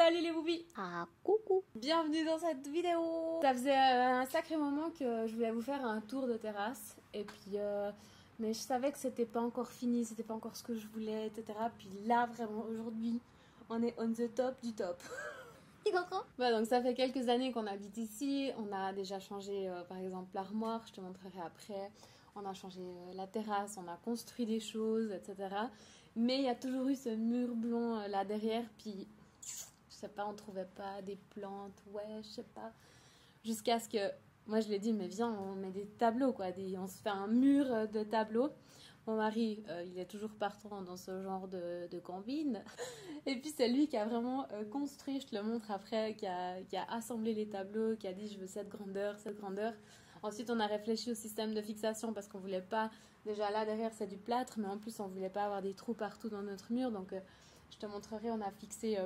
Salut les boubis. Ah, coucou. Bienvenue dans cette vidéo. Ça faisait un sacré moment que je voulais vous faire un tour de terrasse. Et puis, mais je savais que c'était pas encore fini, c'était pas encore ce que je voulais, etc. Puis là, vraiment, aujourd'hui, on est on the top du top. Tu comprends? Donc ça fait quelques années qu'on habite ici. On a déjà changé, par exemple, l'armoire. Je te montrerai après. On a changé la terrasse, on a construit des choses, etc. Mais il y a toujours eu ce mur blanc là derrière. Puis, je sais pas, on trouvait pas des plantes. Ouais, je sais pas. Jusqu'à ce que, moi je l'ai dit, mais viens, on met des tableaux, quoi. On se fait un mur de tableaux. Mon mari, il est toujours partant dans ce genre de combine. Et puis c'est lui qui a vraiment construit, je te le montre après, qui a assemblé les tableaux, qui a dit je veux cette grandeur, cette grandeur. Ensuite, on a réfléchi au système de fixation parce qu'on voulait pas, déjà là derrière c'est du plâtre, mais en plus on voulait pas avoir des trous partout dans notre mur. Donc je te montrerai, on a fixé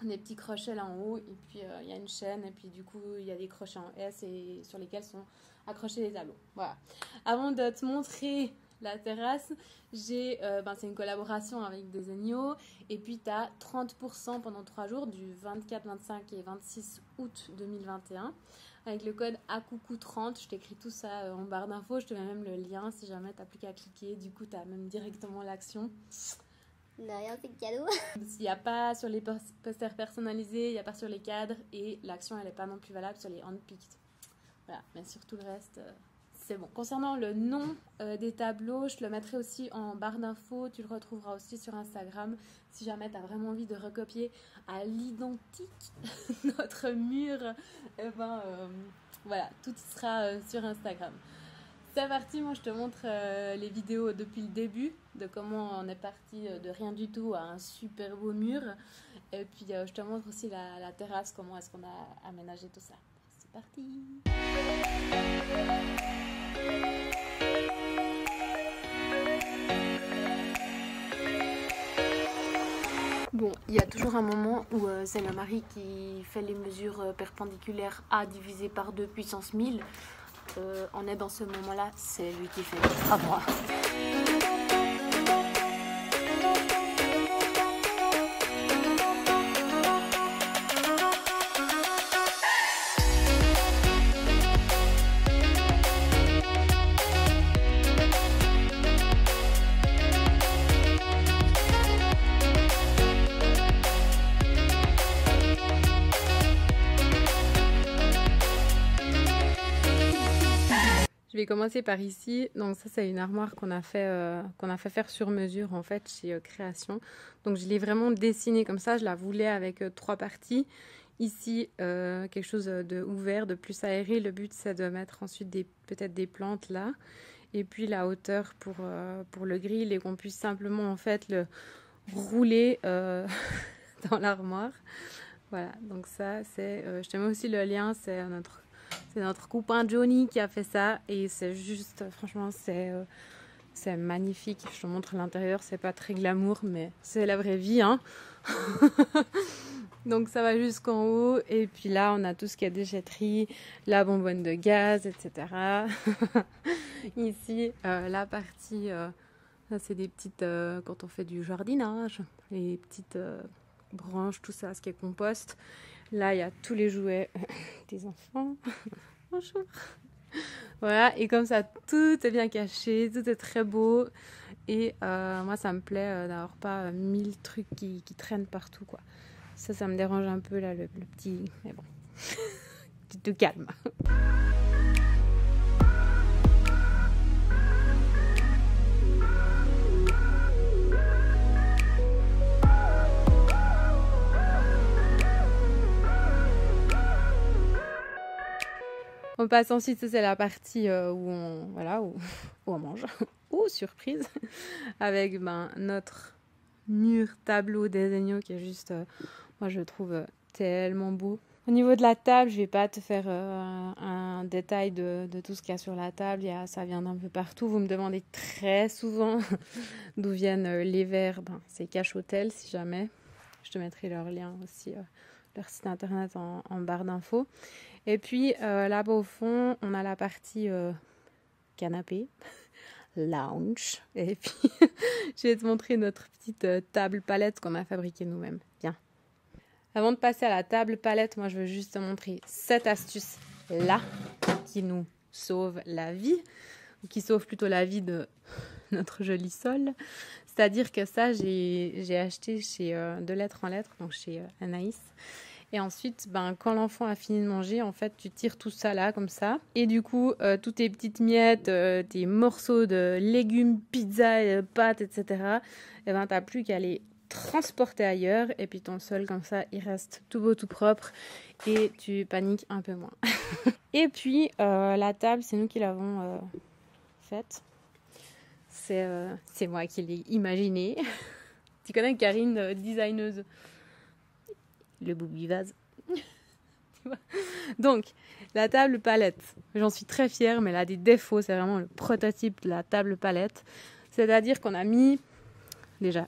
des petits crochets là en haut et puis il y a une chaîne et puis du coup il y a des crochets en S et sur lesquels sont accrochés les tableaux. Voilà. Avant de te montrer la terrasse, c'est une collaboration avec Desenio et puis tu as 30% pendant 3 jours du 24, 25 et 26 août 2021 avec le code ACOUCOU30. Je t'écris tout ça en barre d'infos, je te mets même le lien si jamais tu n'as plus qu'à cliquer, du coup tu as même directement l'action. De rien, c'est cadeau. Il n'y a pas sur les posters personnalisés, il n'y a pas sur les cadres et l'action elle n'est pas non plus valable sur les handpicked. Voilà, mais sur tout le reste, c'est bon. Concernant le nom des tableaux, je te le mettrai aussi en barre d'infos. Tu le retrouveras aussi sur Instagram si jamais tu as vraiment envie de recopier à l'identique notre mur. Voilà, tout sera sur Instagram. C'est parti, moi je te montre les vidéos depuis le début, de comment on est parti de rien du tout à un super beau mur. Et puis je te montre aussi la terrasse, comment est-ce qu'on a aménagé tout ça. C'est parti! Bon, il y a toujours un moment où c'est le mari qui fait les mesures perpendiculaires A divisé par 2 puissance 1000. On est dans ce moment-là, c'est lui qui fait à moi. Je vais commencer par ici. Donc ça c'est une armoire qu'on a fait faire sur mesure en fait chez Création. Donc je l'ai vraiment dessinée comme ça. Je la voulais avec 3 parties. Ici quelque chose de ouvert, de plus aéré. Le but c'est de mettre ensuite peut-être des plantes là. Et puis la hauteur pour le grill et qu'on puisse simplement en fait le rouler dans l'armoire. Voilà. Donc ça c'est. Je te mets aussi le lien. C'est notre copain Johnny qui a fait ça et c'est juste, franchement, c'est magnifique. Je te montre l'intérieur, c'est pas très glamour, mais c'est la vraie vie, hein. Donc ça va jusqu'en haut et puis là, on a tout ce qui est déchetterie, la bonbonne de gaz, etc. Ici, la partie, ça c'est des petites, quand on fait du jardinage, les petites branches, tout ça, ce qui est compost. Là, il y a tous les jouets des enfants. Bonjour. Voilà, et comme ça, tout est bien caché, tout est très beau. Et moi, ça me plaît d'avoir pas 1000 trucs qui traînent partout, quoi. Ça me dérange un peu, là, le petit... Mais bon, tu te calmes. On passe ensuite, c'est la partie où on mange, surprise, avec notre mur tableau Desenio qui est juste, moi je le trouve tellement beau. Au niveau de la table, je vais pas te faire un détail de tout ce qu'il y a sur la table, ça vient d'un peu partout. Vous me demandez très souvent d'où viennent les verres, c'est Cache Hôtel si jamais. Je te mettrai leur lien aussi, leur site internet en barre d'infos. Et puis là-bas au fond, on a la partie canapé, lounge. Et puis je vais te montrer notre petite table palette qu'on a fabriquée nous-mêmes. Viens. Avant de passer à la table palette, moi je veux juste te montrer cette astuce-là qui nous sauve la vie, ou qui sauve plutôt la vie de notre joli sol. C'est-à-dire que ça, j'ai acheté chez De Lettres en Lettres, donc chez Anaïs. Et ensuite, quand l'enfant a fini de manger, en fait, tu tires tout ça là, comme ça. Et du coup, toutes tes petites miettes, tes morceaux de légumes, pizza, pâtes, etc., et t'as plus qu'à les transporter ailleurs. Et puis ton sol, comme ça, il reste tout beau, tout propre. Et tu paniques un peu moins. Et puis, la table, c'est nous qui l'avons faite. C'est moi qui l'ai imaginée. Tu connais Karine, designeuse. Le boubi vase. Donc, la table palette, j'en suis très fière, mais elle a des défauts. C'est vraiment le prototype de la table palette. C'est-à-dire qu'on a mis déjà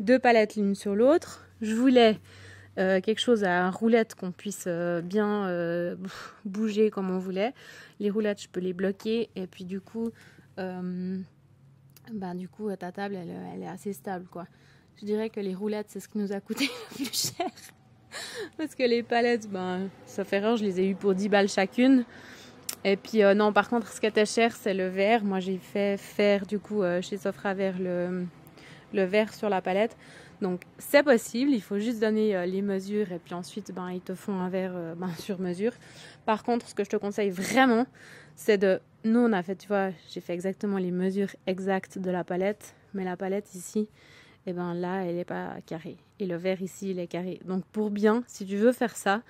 2 palettes l'une sur l'autre. Je voulais quelque chose à roulette qu'on puisse bien bouger comme on voulait. Les roulettes, je peux les bloquer. Et puis du coup, ta table, elle est assez stable, quoi. Je dirais que les roulettes, c'est ce qui nous a coûté le plus cher. Parce que les palettes, sauf erreur, je les ai eues pour 10 balles chacune. Et puis non, par contre, ce qui était cher, c'est le verre. Moi, j'ai fait faire du coup chez Sofra Verre le verre sur la palette. Donc c'est possible, il faut juste donner les mesures et puis ensuite ils te font un verre sur mesure. Par contre, ce que je te conseille vraiment, c'est de... Nous, on a fait, tu vois, j'ai fait exactement les mesures exactes de la palette. Mais la palette ici, là, elle n'est pas carrée. Et le verre ici, il est carré. Donc pour bien, si tu veux faire ça,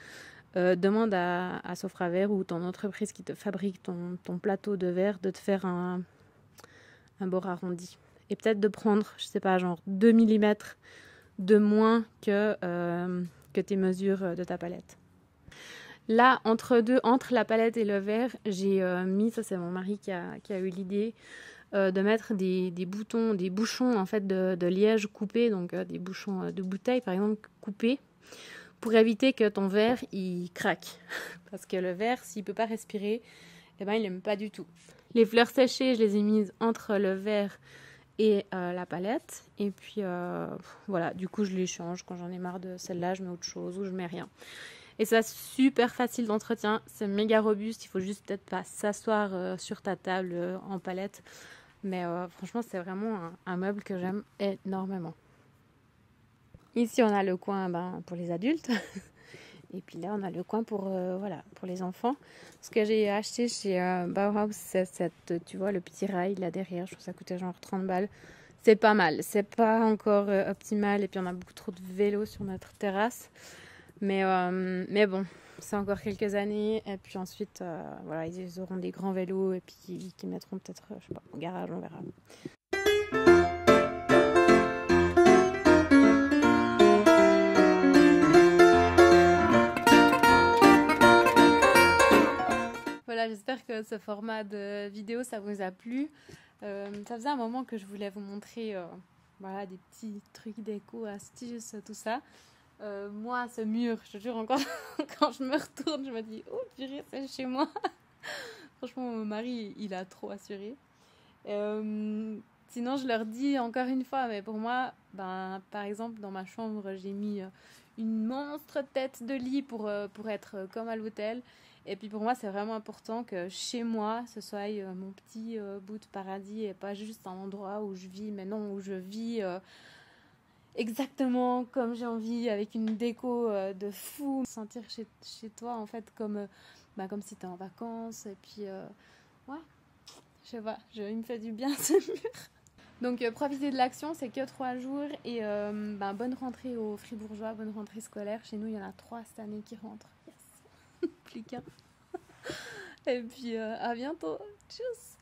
demande à Sofra Verre ou ton entreprise qui te fabrique ton plateau de verre de te faire un bord arrondi. Et peut-être de prendre, je sais pas, genre 2 mm de moins que tes mesures de ta palette. Là, entre la palette et le verre, j'ai mis, ça c'est mon mari qui a eu l'idée, de mettre des bouchons en fait de liège coupés, donc des bouchons de bouteille par exemple coupés, pour éviter que ton verre il craque. Parce que le verre, s'il peut pas respirer, il n'aime pas du tout. Les fleurs séchées, je les ai mises entre le verre et la palette. Et puis voilà, du coup je les change. Quand j'en ai marre de celle-là, je mets autre chose ou je mets rien. Et c'est super facile d'entretien, c'est méga robuste. Il faut juste peut-être pas s'asseoir sur ta table en palette. Mais franchement, c'est vraiment un meuble que j'aime énormément. Ici, on a le coin pour les adultes. Et puis là, on a le coin pour les enfants. Ce que j'ai acheté chez Bauhaus, c'est tu vois, le petit rail là derrière. Je trouve que ça coûtait genre 30 balles. C'est pas mal. C'est pas encore optimal. Et puis, on a beaucoup trop de vélos sur notre terrasse. Mais bon, c'est encore quelques années. Et puis ensuite, ils auront des grands vélos. Et puis, qui mettront peut-être, je sais pas, au garage, on verra. Voilà, j'espère que ce format de vidéo, ça vous a plu. Ça faisait un moment que je voulais vous montrer des petits trucs déco, astuces, tout ça. Moi, ce mur, je te jure encore, quand je me retourne, je me dis, oh purée, c'est chez moi. Franchement, mon mari, il a trop assuré. Sinon, je leur dis encore une fois, mais pour moi, par exemple, dans ma chambre, j'ai mis une monstre tête de lit pour être comme à l'hôtel. Et puis pour moi, c'est vraiment important que chez moi, ce soit mon petit bout de paradis et pas juste un endroit où je vis, mais non, où je vis exactement comme j'ai envie, avec une déco de fou. Sentir chez toi, en fait, comme si t'es en vacances. Et puis, je sais pas, il me fait du bien ce mur. Donc, profiter de l'action, c'est que 3 jours. Et bonne rentrée aux Fribourgeois, bonne rentrée scolaire. Chez nous, il y en a 3 cette année qui rentrent. Yes. Plus qu'un. Et puis, à bientôt. Tchuss.